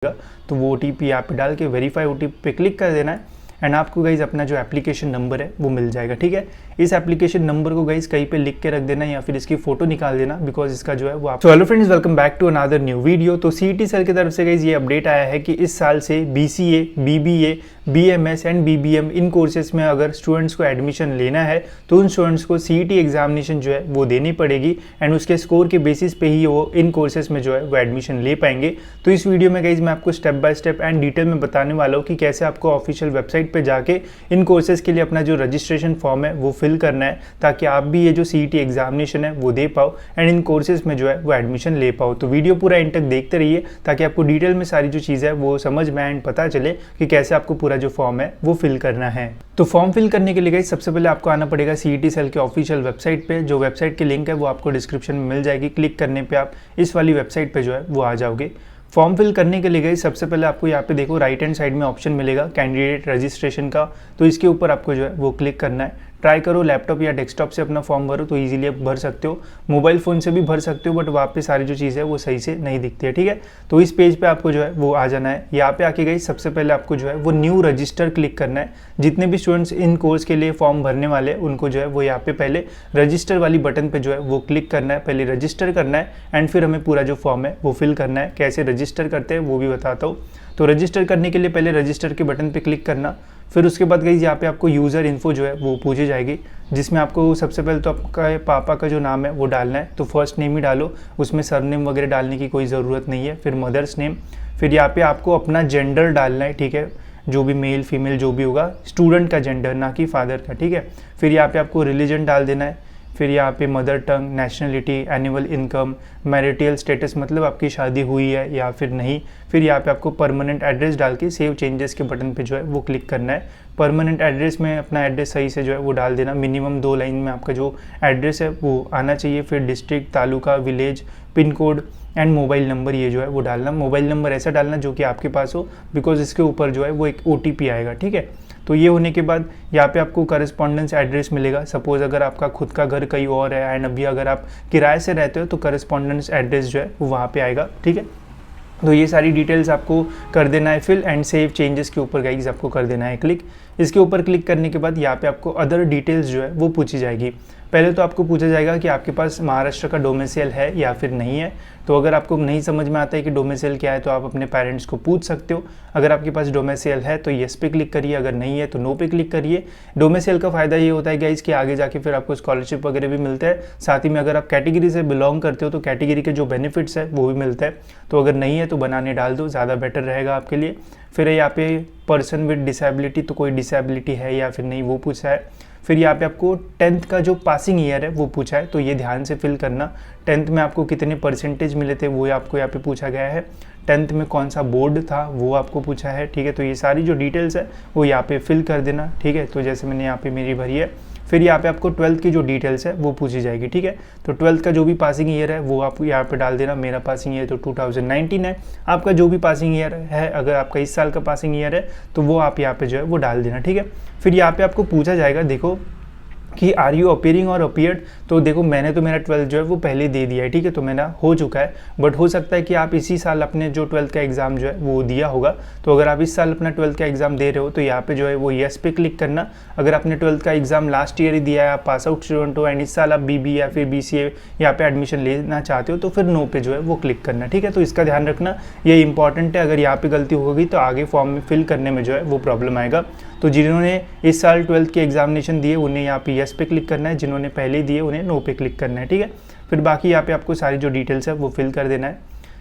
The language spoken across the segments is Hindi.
तो वो OTP यहाँ पे डाल के वेरीफाई OTP पे क्लिक कर देना है एंड आपको गाइज अपना जो एप्लीकेशन नंबर है वो मिल जाएगा। ठीक है, इस एप्लीकेशन नंबर को गाइज कहीं पे लिख के रख देना या फिर इसकी फोटो निकाल देना, बिकॉज इसका जो है वो आप। Hello friends, welcome back to another new video. तो CET सेल की तरफ से गाइज ये अपडेट आया है कि इस साल से BCA, BBA, BMS and BBM in courses में अगर स्टूडेंट्स को एडमिशन लेना है तो उन स्टूडेंट्स को CET एग्जामिनेशन जो है वो देनी पड़ेगी एंड उसके स्कोर के बेसिस पे ही वो इन कोर्सेज में जो है वो एडमिशन ले पाएंगे। तो इस वीडियो में गाइज मैं आपको step by step and detail में बताने वाला हूँ कि कैसे आपको ऑफिशियल वेबसाइट पे जाके इन कोर्सेज के लिए अपना जो रजिस्ट्रेशन फॉर्म है वो फिल करना है, ताकि आप भी ये जो CET एग्जामिनेशन है वो दे पाओ एंड इन कोर्सेज में जो है वो एडमिशन ले पाओ। तो वीडियो पूरा एंड तक देखते रहिए ताकि आपको डिटेल में सारी जो चीज़ है वो समझ में आए एंड पता चले कि कैसे आपको पूरा जो फॉर्म है वो फिल करना है। तो फॉर्म फिल करने के लिए गाइस सबसे पहले आपको आना पड़ेगा CET सेल के ऑफिशियल वेबसाइट पे। जो वेबसाइट की लिंक है वो आपको डिस्क्रिप्शन में मिल जाएगी। क्लिक करने पे आप इस वाली वेबसाइट पे जो है वो आ जाओगे। फॉर्म फिल करने के लिए गाइस सबसे पहले आपको यहाँ पे देखो राइट हैंड साइड में ऑप्शन मिलेगा कैंडिडेट रजिस्ट्रेशन का, तो इसके ऊपर आपको जो है वो क्लिक करना है। ट्राई करो लैपटॉप या डेस्कटॉप से अपना फॉर्म भरो तो इजीली आप भर सकते हो, मोबाइल फ़ोन से भी भर सकते हो, बट वहाँ पे सारी जो चीज़ है वो सही से नहीं दिखती है। ठीक है, तो इस पेज पे आपको जो है वो आ जाना है। यहाँ पे आके गई सबसे पहले आपको जो है वो न्यू रजिस्टर क्लिक करना है। जितने भी स्टूडेंट्स इन कोर्स के लिए फॉर्म भरने वाले हैं उनको जो है वो यहाँ पे पहले रजिस्टर वाली बटन पे जो है वो क्लिक करना है, पहले रजिस्टर करना है एंड फिर हमें पूरा जो फॉर्म है वो फिल करना है। कैसे रजिस्टर करते हैं वो भी बताता हूँ। तो रजिस्टर करने के लिए पहले रजिस्टर के बटन पे क्लिक करना, फिर उसके बाद गई यहाँ पे आपको यूज़र इन्फो जो है वो पूछी जाएगी, जिसमें आपको सबसे पहले तो आपका पापा का जो नाम है वो डालना है। तो फर्स्ट नेम ही डालो, उसमें सरनेम वगैरह डालने की कोई ज़रूरत नहीं है। फिर मदर्स नेम, फिर यहाँ पे आपको अपना जेंडर डालना है। ठीक है, जो भी मेल फीमेल जो भी होगा, स्टूडेंट का जेंडर ना कि फादर का। ठीक है, फिर यहाँ पे आपको रिलीजन डाल देना है। फिर यहाँ पे mother tongue, nationality, annual income, marital status मतलब आपकी शादी हुई है या फिर नहीं। फिर यहाँ पे आपको परमानेंट एड्रेस डाल के सेव चेंजेस के बटन पे जो है वो क्लिक करना है। परमानेंट एड्रेस में अपना एड्रेस सही से जो है वो डाल देना। मिनिमम 2 लाइन में आपका जो एड्रेस है वो आना चाहिए। फिर district, taluka, village, pin code and mobile number ये जो है वो डालना। मोबाइल नंबर ऐसा डालना जो कि आपके पास हो, बिकॉज इसके ऊपर जो है वो एक OTP आएगा। ठीक है, तो ये होने के बाद यहाँ पे आपको करस्पॉन्डेंस एड्रेस मिलेगा। सपोज अगर आपका खुद का घर कहीं और है एंड अभी अगर आप किराए से रहते हो तो करस्पॉन्डेंस एड्रेस जो है वो वहाँ पे आएगा। ठीक है, तो ये सारी डिटेल्स आपको कर देना है फिल एंड सेव चेंजेस के ऊपर गाइस आपको कर देना है क्लिक। इसके ऊपर क्लिक करने के बाद यहाँ पे आपको अदर डिटेल्स जो है वो पूछी जाएगी। पहले तो आपको पूछा जाएगा कि आपके पास महाराष्ट्र का डोमिसाइल है या फिर नहीं है। तो अगर आपको नहीं समझ में आता है कि डोमिसाइल क्या है तो आप अपने पेरेंट्स को पूछ सकते हो। अगर आपके पास डोमिसाइल है तो येस पे क्लिक करिए, अगर नहीं है तो नो पे क्लिक करिए। डोमिसाइल का फ़ायदा ये होता है गाइस कि आगे जाके फिर आपको स्कॉलरशिप वगैरह भी मिलता है। साथ ही में अगर आप कैटेगरी से बिलोंग करते हो तो कैटेगरी के जो बेनिफिट्स है वो भी मिलता है। तो अगर नहीं है तो बनाने डाल दो, ज़्यादा बेटर रहेगा आपके लिए। फिर यहाँ पे पर्सन विद डिसेबिलिटी, तो कोई डिसेबिलिटी है या फिर नहीं वो पूछा है। फिर यहाँ पे आपको 10th का जो पासिंग ईयर है वो पूछा है, तो ये ध्यान से फिल करना। 10th में आपको कितने परसेंटेज मिले थे वो आपको यहाँ पे पूछा गया है। 10th में कौन सा बोर्ड था वो आपको पूछा है। ठीक है, तो ये सारी जो डिटेल्स है वो यहाँ पे फिल कर देना। ठीक है, तो जैसे मैंने यहाँ पे मेरी भरी है। फिर यहाँ पे आपको 12th की जो डिटेल्स है वो पूछी जाएगी। ठीक है, तो 12th का जो भी पासिंग ईयर है वो आप यहाँ पे डाल देना। मेरा पासिंग ईयर तो 2019 है, आपका जो भी पासिंग ईयर है, अगर आपका इस साल का पासिंग ईयर है तो वो आप यहाँ पे जो है वो डाल देना। ठीक है, फिर यहाँ पे आपको पूछा जाएगा देखो कि आर यू अपीयरिंग और अपीयर्ड। तो देखो मैंने तो मेरा 12th जो है वो पहले दे दिया है। ठीक है, तो मेरा हो चुका है, बट हो सकता है कि आप इसी साल अपने जो 12th का एग्ज़ाम जो है वो दिया होगा। तो अगर आप इस साल अपना 12th का एग्ज़ाम दे रहे हो तो यहाँ पे जो है वो येस पे क्लिक करना। अगर आपने 12th का एग्ज़ाम लास्ट ईयर ही दिया है, आप पास आउट स्टूडेंट हो एंड इस साल आप BBA या फिर BCA यहाँ पे एडमिशन लेना चाहते हो तो फिर नो पे जो है वो क्लिक करना। ठीक है, तो इसका ध्यान रखना, ये इंपॉर्टेंट है। अगर यहाँ पे गलती होगी तो आगे फॉर्म में फिल करने में जो है वो प्रॉब्लम आएगा। तो जिन्होंने इस साल 12th की एग्जामिनेशन दिए उन्हें यहाँ पे येस पे क्लिक करना है, जिन्होंने पहले दिए उन्हें नो पे क्लिक करना है। ठीक है, फिर बाकी यहाँ पे आपको सारी जो डिटेल्स है वो फिल कर देना है।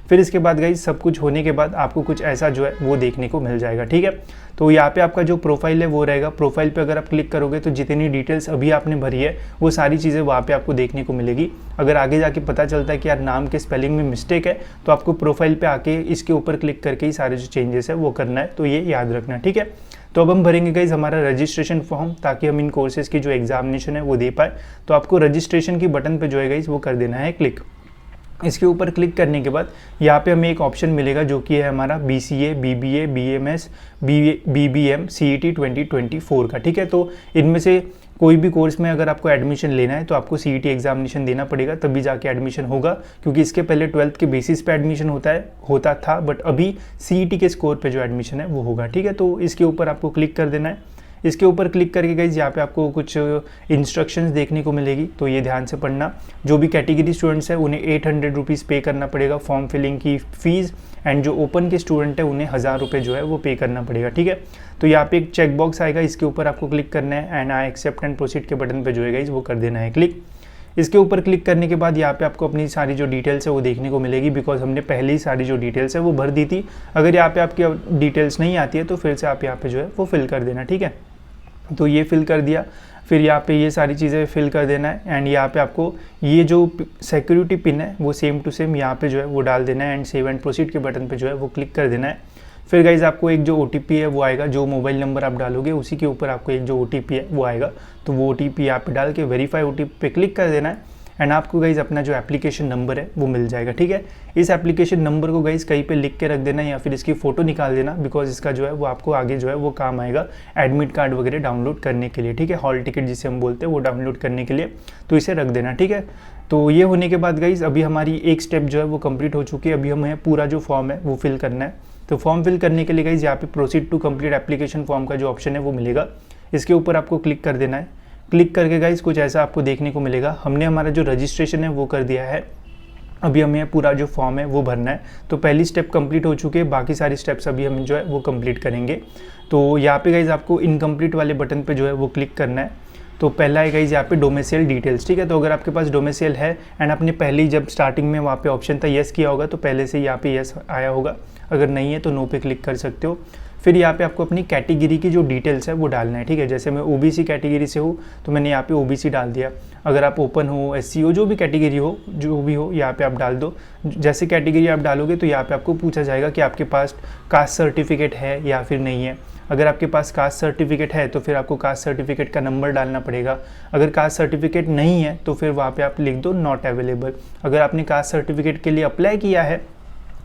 फिर इसके बाद गाइस सब कुछ होने के बाद आपको कुछ ऐसा जो है वो देखने को मिल जाएगा। ठीक है, तो यहाँ पे आपका जो प्रोफाइल है वो रहेगा। प्रोफाइल पे अगर आप क्लिक करोगे तो जितनी डिटेल्स अभी आपने भरी है वो सारी चीज़ें वहाँ पे आपको देखने को मिलेगी। अगर आगे जाके पता चलता है कि यार नाम के स्पेलिंग में मिस्टेक है तो आपको प्रोफाइल पे आके इसके ऊपर क्लिक करके ही सारे जो चेंजेस है वो करना है, तो ये याद रखना। ठीक है, तो अब हम भरेंगे गाइज हमारा रजिस्ट्रेशन फॉर्म, ताकि हम इन कोर्सेज की जो एग्जामिनेशन है वो दे पाए। तो आपको रजिस्ट्रेशन की बटन पे जो है गाइज वो कर देना है क्लिक। इसके ऊपर क्लिक करने के बाद यहाँ पे हमें एक ऑप्शन मिलेगा जो कि है हमारा BCA, BBA, BMS, BBM, CET 2024 का। ठीक है, तो इनमें से कोई भी कोर्स में अगर आपको एडमिशन लेना है तो आपको CET एग्जामिनेशन देना पड़ेगा, तभी जाके एडमिशन होगा, क्योंकि इसके पहले 12th के बेसिस पे एडमिशन होता था, बट अभी CET के स्कोर पे जो एडमिशन है वो होगा। ठीक है, तो इसके ऊपर आपको क्लिक कर देना है। इसके ऊपर क्लिक करके गाइज यहाँ पे आपको कुछ इंस्ट्रक्शंस देखने को मिलेगी, तो ये ध्यान से पढ़ना। जो भी कैटेगरी स्टूडेंट्स है उन्हें 800 रुपीज़ पे करना पड़ेगा फॉर्म फिलिंग की फ़ीस, एंड जो ओपन के स्टूडेंट है उन्हें 1000 रुपये जो है वो पे करना पड़ेगा। ठीक है, तो यहाँ पे एक चेक बॉक्स आएगा, इसके ऊपर आपको क्लिक करना है and I accept and proceed के बटन पर जो है गाइज वो कर देना है क्लिक। इसके ऊपर क्लिक करने के बाद यहाँ पे आपको अपनी सारी जो डिटेल्स है वो देखने को मिलेगी, बिकॉज हमने पहले ही सारी जो डिटेल्स है वो भर दी थी। अगर यहाँ पे आपकी डिटेल्स नहीं आती है तो फिर से आप यहाँ पे जो है वो फिल कर देना। ठीक है, तो ये फिल कर दिया, फिर यहाँ पे ये सारी चीज़ें फिल कर देना है एंड यहाँ पे आपको ये जो सिक्योरिटी पिन है वो सेम टू सेम यहाँ पे जो है वो डाल देना है एंड सेव एंड प्रोसीड के बटन पे जो है वो क्लिक कर देना है। फिर गाइज आपको एक जो OTP है वो आएगा, जो मोबाइल नंबर आप डालोगे उसी के ऊपर आपको एक जो OTP है वो आएगा, तो वो OTP यहाँ पे डाल के वेरीफाई OTP पे क्लिक कर देना है एंड आपको गाइज अपना जो एप्लीकेशन नंबर है वो मिल जाएगा। ठीक है, इस एप्लीकेशन नंबर को गाइज कहीं पे लिख के रख देना या फिर इसकी फ़ोटो निकाल देना, बिकॉज इसका जो है वो आपको आगे जो है वो काम आएगा एडमिट कार्ड वगैरह डाउनलोड करने के लिए। ठीक है, हॉल टिकट जिसे हम बोलते हैं वो डाउनलोड करने के लिए, तो इसे रख देना। ठीक है, तो ये होने के बाद गाइज अभी हमारी एक स्टेप जो है वो कंप्लीट हो चुकी है। अभी हमें पूरा जो फॉर्म है वो फिल करना है, तो फॉर्म फिल करने के लिए गाइज यहाँ पे proceed to complete application form का जो ऑप्शन है वो मिलेगा, इसके ऊपर आपको क्लिक कर देना है। क्लिक करके गाइज कुछ ऐसा आपको देखने को मिलेगा। हमने हमारा जो रजिस्ट्रेशन है वो कर दिया है, अभी हमें पूरा जो फॉर्म है वो भरना है। तो पहली स्टेप कंप्लीट हो चुकी है, बाकी सारी स्टेप्स अभी हम जो है वो कंप्लीट करेंगे। तो यहाँ पे गाइज आपको इनकम्प्लीट वाले बटन पे जो है वो क्लिक करना है। तो पहला है गाइज यहाँ पे डोमिसाइल डिटेल्स। ठीक है, तो अगर आपके पास डोमिसाइल है एंड आपने पहले ही जब स्टार्टिंग में वहाँ पे ऑप्शन था येस किया होगा तो पहले से यहाँ पे येस आया होगा, अगर नहीं है तो नो पे क्लिक कर सकते हो। फिर यहाँ पे आपको अपनी कैटेगरी की जो डिटेल्स है वो डालना है। ठीक है, जैसे मैं OBC कैटेगरी से हूँ तो मैंने यहाँ पे OBC डाल दिया। अगर आप ओपन हो, SC हो, जो भी कैटेगरी हो, जो भी हो यहाँ पे आप डाल दो। जैसे कैटेगरी आप डालोगे तो यहाँ पे आपको पूछा जाएगा कि आपके पास कास्ट सर्टिफिकेट है या फिर नहीं है। अगर आपके पास कास्ट सर्टिफिकेट है तो फिर आपको कास्ट सर्टिफिकेट का नंबर डालना पड़ेगा। अगर कास्ट सर्टिफिकेट नहीं है तो फिर वहाँ पे आप लिख दो नॉट अवेलेबल। अगर आपने कास्ट सर्टिफिकेट के लिए अप्लाई किया है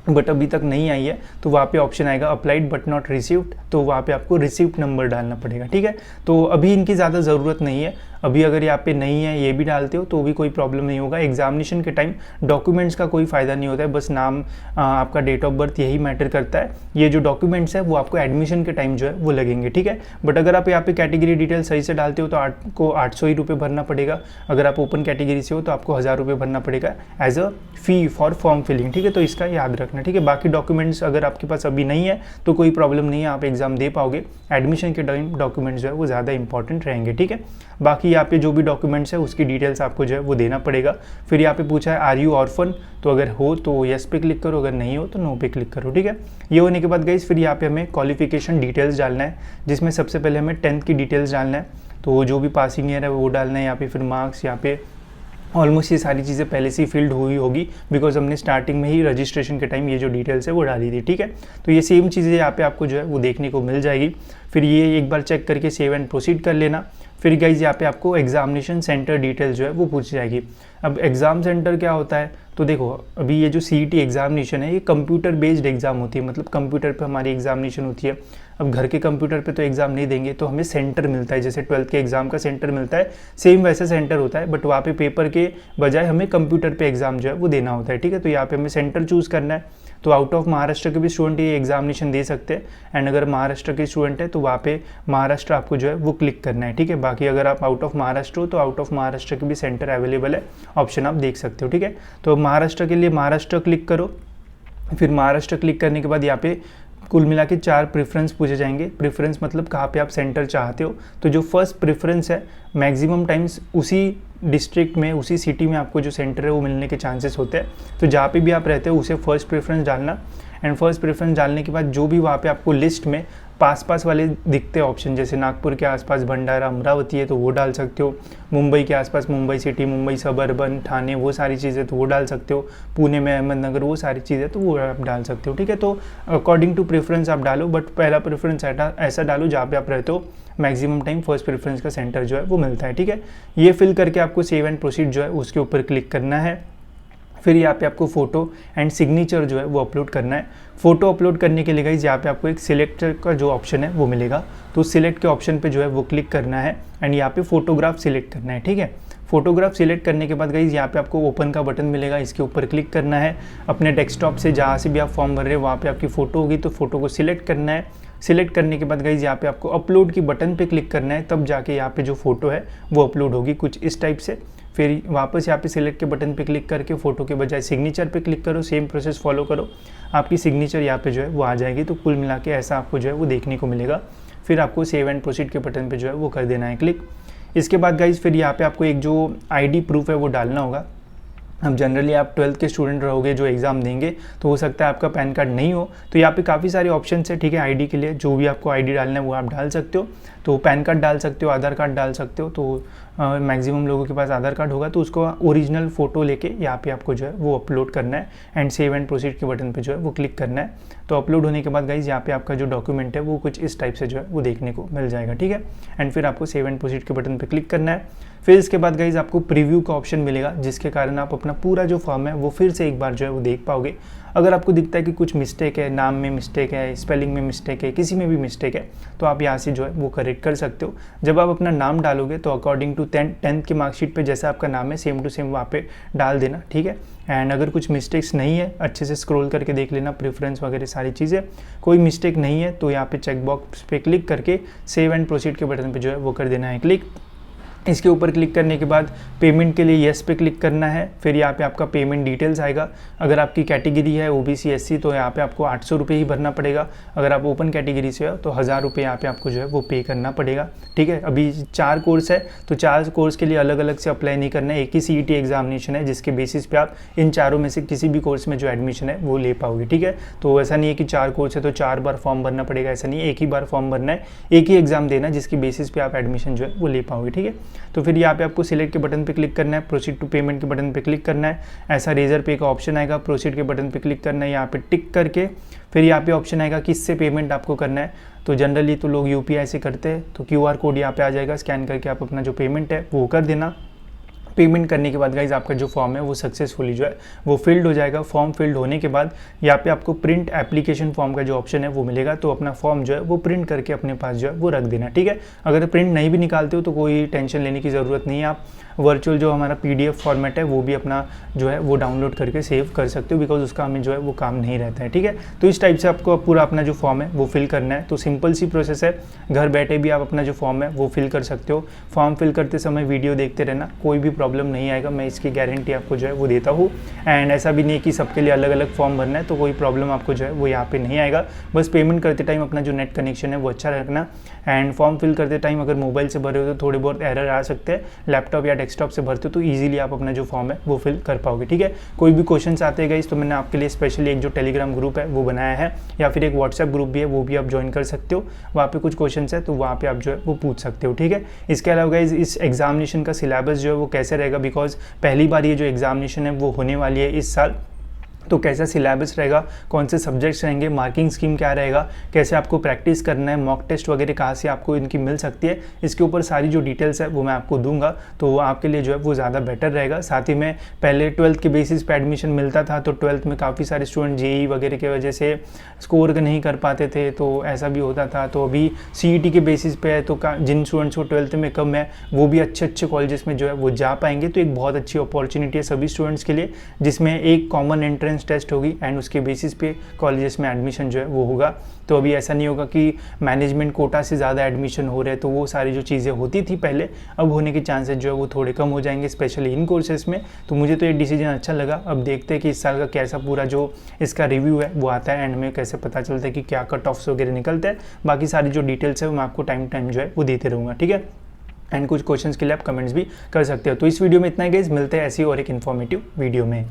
बट अभी तक नहीं आई है तो वहाँ पे ऑप्शन आएगा अप्लाइड बट नॉट रिसीव्ड, तो वहाँ पे आपको रिसीव्ड नंबर डालना पड़ेगा। ठीक है, तो अभी इनकी ज़्यादा ज़रूरत नहीं है। अभी अगर यहाँ पे नहीं है ये भी डालते हो तो भी कोई प्रॉब्लम नहीं होगा। एग्जामिनेशन के टाइम डॉक्यूमेंट्स का कोई फ़ायदा नहीं होता है, बस नाम, आपका डेट ऑफ बर्थ, यही मैटर करता है। ये जो डॉक्यूमेंट्स है वो आपको एडमिशन के टाइम जो है वो लगेंगे। ठीक है, बट अगर आप यहाँ पे कैटेगरी डिटेल सही से डालते हो तो आपको 800 ही रुपये भरना पड़ेगा। अगर आप ओपन कैटेगरी से हो तो आपको 1000 रुपये भरना पड़ेगा as a fee for form filling. ठीक है, तो इसका याद रखना। ठीक है, बाकी डॉक्यूमेंट्स अगर आपके पास अभी नहीं है तो कोई प्रॉब्लम नहीं है, आप एग्जाम दे पाओगे। एडमिशन के टाइम डॉक्यूमेंट्स जो है वो ज़्यादा इंपॉर्टेंट रहेंगे। ठीक है, बाकी यहाँ पे जो भी डॉक्यूमेंट्स है उसकी डिटेल्स आपको जो है वो देना पड़ेगा। फिर यहाँ पे पूछा है आर यू ऑर्फन, तो अगर हो तो येस पे क्लिक करो, अगर नहीं हो तो नो पे क्लिक करो। ठीक है, ये होने के बाद गाइस फिर यहाँ पे हमें क्वालिफिकेशन डिटेल्स डालना है, जिसमें सबसे पहले हमें 10th की डिटेल्स डालना है। तो जो भी पासिंग ईयर है वो डालना है यहाँ पे, फिर मार्क्स, यहाँ पे ऑलमोस्ट ये सारी चीज़ें पहले से ही फिल्ड हुई होगी बिकॉज हमने स्टार्टिंग में ही रजिस्ट्रेशन के टाइम ये जो डिटेल्स है वो डाली थी। ठीक है, तो ये सेम चीज़ें यहाँ पे आपको जो है वो देखने को मिल जाएगी। फिर ये एक बार चेक करके सेव एंड प्रोसीड कर लेना। फिर गाइज यहाँ पे आपको एग्जामिनेशन सेंटर डिटेल्स जो है वो पूछ जाएगी। अब एग्ज़ाम सेंटर क्या होता है, तो देखो अभी ये जो CET एग्जामिनेशन है ये कंप्यूटर बेस्ड एग्ज़ाम होती है, मतलब कंप्यूटर पे हमारी एग्जामिनेशन होती है। अब घर के कंप्यूटर पे तो एग्ज़ाम नहीं देंगे, तो हमें सेंटर मिलता है, जैसे 12th के एग्ज़ाम का सेंटर मिलता है, सेम वैसा सेंटर होता है, बट वहाँ पे पेपर के बजाय हमें कंप्यूटर पे एग्ज़ाम जो है वो देना होता है। ठीक है, तो यहाँ पे हमें सेंटर चूज़ करना है। तो आउट ऑफ महाराष्ट्र के भी स्टूडेंट ये एग्जामिनेशन दे सकते हैं, एंड अगर महाराष्ट्र के स्टूडेंट है तो वहाँ पे महाराष्ट्र आपको जो है वो क्लिक करना है। ठीक है, बाकी अगर आप आउट ऑफ महाराष्ट्र हो तो आउट ऑफ महाराष्ट्र के भी सेंटर अवेलेबल है, ऑप्शन आप देख सकते हो। ठीक है, तो महाराष्ट्र के लिए महाराष्ट्र क्लिक करो। फिर महाराष्ट्र क्लिक करने के बाद यहाँ पे कुल मिला के 4 प्रेफरेंस पूछे जाएंगे। प्रेफरेंस मतलब कहाँ पे आप सेंटर चाहते हो, तो जो फर्स्ट प्रेफरेंस है मैक्सिमम टाइम्स उसी डिस्ट्रिक्ट में, उसी सिटी में आपको जो सेंटर है वो मिलने के चांसेस होते हैं। तो जहाँ पे भी आप रहते हो उसे फर्स्ट प्रेफरेंस डालना, एंड फर्स्ट प्रेफरेंस डालने के बाद जो भी वहाँ पे आपको लिस्ट में पास वाले दिखते हैं ऑप्शन, जैसे नागपुर के आसपास भंडारा, अमरावती है तो वो डाल सकते हो। मुंबई के आसपास मुंबई सिटी, मुंबई सबर्बन, ठाणे, वो सारी चीज़ें तो वो डाल सकते हो। पुणे में अहमदनगर, वो सारी चीज़ें तो वो आप डाल सकते हो। ठीक है, तो अकॉर्डिंग टू प्रेफरेंस आप डालो, बट पहला प्रेफरेंस ऐसा डालो जहाँ पे आप रहते हो मैक्सिमम टाइम फर्स्ट प्रेफरेंस का सेंटर जो है वो मिलता है। ठीक है, ये फिल करके आपको सेव एंड प्रोसीड जो है उसके ऊपर क्लिक करना है। फिर यहाँ पे आपको फ़ोटो एंड सिग्नेचर जो है वो अपलोड करना है। फ़ोटो अपलोड करने के लिए गाइज यहाँ पे आपको एक सिलेक्टर का जो ऑप्शन है वो मिलेगा, तो सिलेक्ट के ऑप्शन पे जो है वो क्लिक करना है एंड यहाँ पे फोटोग्राफ सिलेक्ट करना है। ठीक है, फोटोग्राफ सिलेक्ट करने के बाद गाइज यहाँ पे आपको ओपन का बटन मिलेगा, इसके ऊपर क्लिक करना है। अपने डेस्कटॉप से जहाँ से भी आप फॉर्म भर रहे हो वहाँ पे आपकी फ़ोटो होगी, तो फोटो को सिलेक्ट करना है। सिलेक्ट करने के बाद गाइज यहाँ पे आपको अपलोड की बटन पे क्लिक करना है, तब जाके यहाँ पे जो फोटो है वो अपलोड होगी कुछ इस टाइप से। फिर वापस यहाँ पे सिलेक्ट के बटन पे क्लिक करके फ़ोटो के बजाय सिग्नेचर पे क्लिक करो, सेम प्रोसेस फॉलो करो, आपकी सिग्नेचर यहाँ पे जो है वो आ जाएगी। तो कुल मिला के ऐसा आपको जो है वो देखने को मिलेगा। फिर आपको सेव एंड प्रोसीड के बटन पे जो है वो कर देना है क्लिक। इसके बाद गाइज फिर यहाँ पे आपको एक जो आईडी प्रूफ है वो डालना होगा। अब जनरली आप 12th के स्टूडेंट रहोगे जो एग्ज़ाम देंगे, तो हो सकता है आपका पैन कार्ड नहीं हो, तो यहाँ पे काफ़ी सारे ऑप्शंस है। ठीक है, आईडी के लिए जो भी आपको आईडी डालना है वो आप डाल सकते हो। तो पैन कार्ड डाल सकते हो, आधार कार्ड डाल सकते हो। तो मैक्सिमम लोगों के पास आधार कार्ड होगा, तो उसको ओरिजिनल फ़ोटो लेके यहाँ पे आपको जो है वो अपलोड करना है एंड सेव एंड प्रोसीड के बटन पे जो है वो क्लिक करना है। तो अपलोड होने के बाद गाइज यहाँ पे आपका जो डॉक्यूमेंट है वो कुछ इस टाइप से जो है वो देखने को मिल जाएगा। ठीक है, एंड फिर आपको सेव एंड प्रोसीड के बटन पे क्लिक करना है। फिर इसके बाद गाइज आपको प्रीव्यू का ऑप्शन मिलेगा, जिसके कारण आप अपना पूरा जो फॉर्म है वो फिर से एक बार जो है वो देख पाओगे। अगर आपको दिखता है कि कुछ मिस्टेक है, नाम में मिस्टेक है, स्पेलिंग में मिस्टेक है, किसी में भी मिस्टेक है, तो आप यहाँ से जो है वो करेक्ट कर सकते हो। जब आप अपना नाम डालोगे तो अकॉर्डिंग टू 10th की मार्कशीट पे जैसा आपका नाम है सेम टू सेम वहाँ पे डाल देना। ठीक है, एंड अगर कुछ मिस्टेक्स नहीं है अच्छे से स्क्रॉल करके देख लेना, प्रेफरेंस वगैरह सारी चीज़ें, कोई मिस्टेक नहीं है तो यहाँ पे चेक बॉक्स पे क्लिक करके सेव एंड प्रोसीड के बटन पे जो है वो कर देना है क्लिक। इसके ऊपर क्लिक करने के बाद पेमेंट के लिए येस पे क्लिक करना है। फिर यहाँ पे आपका पेमेंट डिटेल्स आएगा। अगर आपकी कैटेगरी है ओबीसी एससी तो यहाँ पे आपको 800 रुपये ही भरना पड़ेगा। अगर आप ओपन कैटेगरी से हो तो 1000 रुपये यहाँ पे आपको जो है वो पे करना पड़ेगा। ठीक है, अभी 4 कोर्स है तो 4 कोर्स के लिए अलग अलग से अप्लाई नहीं करना है, एक ही CET एग्जामिनेशन है जिसके बेसिस पे आप इन चारों में से किसी भी कोर्स में जो एडमिशन है वो ले पाओगे। ठीक है, तो ऐसा नहीं है कि 4 कोर्स है तो 4 बार फॉर्म भरना पड़ेगा, ऐसा नहीं है, एक ही बार फॉर्म भरना है, एक ही एग्जाम देना है जिसकी बेसिस पे आप एडमिशन जो है वो ले पाओगे। ठीक है, तो फिर यहाँ पे आपको सिलेक्ट के बटन पे क्लिक करना है, प्रोसीड टू पेमेंट के बटन पे क्लिक करना है। ऐसा रेजर पे का ऑप्शन आएगा, प्रोसीड के बटन पे क्लिक करना है, यहाँ पे टिक करके फिर यहाँ पे ऑप्शन आएगा किससे पेमेंट आपको करना है। तो जनरली तो लोग UPI से करते हैं, तो QR कोड यहाँ पे आ जाएगा, स्कैन करके आप अपना जो पेमेंट है वो कर देना। पेमेंट करने के बाद गाइज आपका जो फॉर्म है वो सक्सेसफुली जो है वो फिल्ड हो जाएगा। फॉर्म फिल्ड होने के बाद यहाँ पे आपको प्रिंट एप्लीकेशन फॉर्म का जो ऑप्शन है वो मिलेगा, तो अपना फॉर्म जो है वो प्रिंट करके अपने पास जो है वो रख देना। ठीक है, अगर प्रिंट नहीं भी निकालते हो तो कोई टेंशन लेने की ज़रूरत नहीं है, आप वर्चुअल जो हमारा PDF फॉर्मेट है वो भी अपना जो है वो डाउनलोड करके सेव कर सकते हो, बिकॉज उसका हमें जो है वो काम नहीं रहता है। ठीक है, तो इस टाइप से आपको पूरा अपना जो फॉर्म है वो फिल करना है। तो सिंपल सी प्रोसेस है, घर बैठे भी आप अपना जो फॉर्म है वो फिल कर सकते हो। फॉर्म फिल करते समय वीडियो देखते रहना, कोई भी प्रॉब्लम नहीं आएगा, मैं इसकी गारंटी आपको जो है वो देता हूँ। एंड ऐसा भी नहीं कि सबके लिए अलग अलग फॉर्म भरना है, तो कोई प्रॉब्लम आपको जो है वो यहाँ पे नहीं आएगा। बस पेमेंट करते टाइम अपना जो नेट कनेक्शन है वो अच्छा रखना। एंड फॉर्म फिल करते टाइम अगर मोबाइल से भरे हो तो थोड़े बहुत एरर आ सकते हैं, लैपटॉप या डेस्कटॉप से भरते हो तो ईजिली आप अपना जो फॉर्म है वो फिल कर पाओगे। ठीक है, कोई भी क्वेश्चंस आते हैं गाइस तो मैंने आपके लिए स्पेशली एक जो टेलीग्राम ग्रुप है वो बनाया है, या फिर एक व्हाट्सएप ग्रुप भी है, वो भी आप ज्वाइन कर सकते हो। वहाँ पे कुछ क्वेश्चंस है तो वहाँ पे आप जो है वो पूछ सकते हो। ठीक है, इसके अलावा गाइस इस एग्जामिनेशन का सिलेबस जो है वो कैसे रहेगा, बिकॉज पहली बार ये जो एग्जामिनेशन है वो होने वाली है इस साल, तो कैसा सिलेबस रहेगा, कौन से सब्जेक्ट्स रहेंगे, मार्किंग स्कीम क्या रहेगा, कैसे आपको प्रैक्टिस करना है, मॉक टेस्ट वगैरह कहाँ से आपको इनकी मिल सकती है, इसके ऊपर सारी जो डिटेल्स है वो मैं आपको दूंगा, तो आपके लिए जो है वो ज़्यादा बेटर रहेगा। साथ ही में पहले 12th के बेसिस पे एडमिशन मिलता था, तो 12th में काफ़ी सारे स्टूडेंट JEE वगैरह की वजह से स्कोर नहीं कर पाते थे, तो ऐसा भी होता था। तो अभी CET के बेसिस पे है, तो जिन स्टूडेंट्स को 12th में कम है वो भी अच्छे अच्छे कॉलेजेस में जो है वो जा पाएंगे। तो एक बहुत अच्छी अपॉर्चुनिटी है सभी स्टूडेंट्स के लिए, जिसमें एक कॉमन एंट्रेंस टेस्ट होगी एंड उसके बेसिस पे कॉलेजेस में एडमिशन जो है वो होगा। तो अभी ऐसा नहीं होगा कि मैनेजमेंट कोटा से ज़्यादा एडमिशन हो रहे हैं, तो वो सारी जो चीज़ें होती थी पहले, अब होने के चांसेस जो है वो थोड़े कम हो जाएंगे, स्पेशली इन कोर्सेज में। तो मुझे तो ये डिसीजन अच्छा लगा। अब देखते हैं कि इस साल का कैसा पूरा जो इसका रिव्यू है वो आता है, एंड में कैसे पता चलता है कि क्या कट ऑफ्स वगैरह निकलते हैं। बाकी सारी जो डिटेल्स है वो मैं आपको टाइम जो है वो देते रहूँगा। ठीक है, एंड कुछ क्वेश्चंस के लिए आप कमेंट्स भी कर सकते हो। तो इस वीडियो में इतना ही गाइस, मिलते हैं ऐसी और एक इन्फॉर्मेटिव वीडियो में।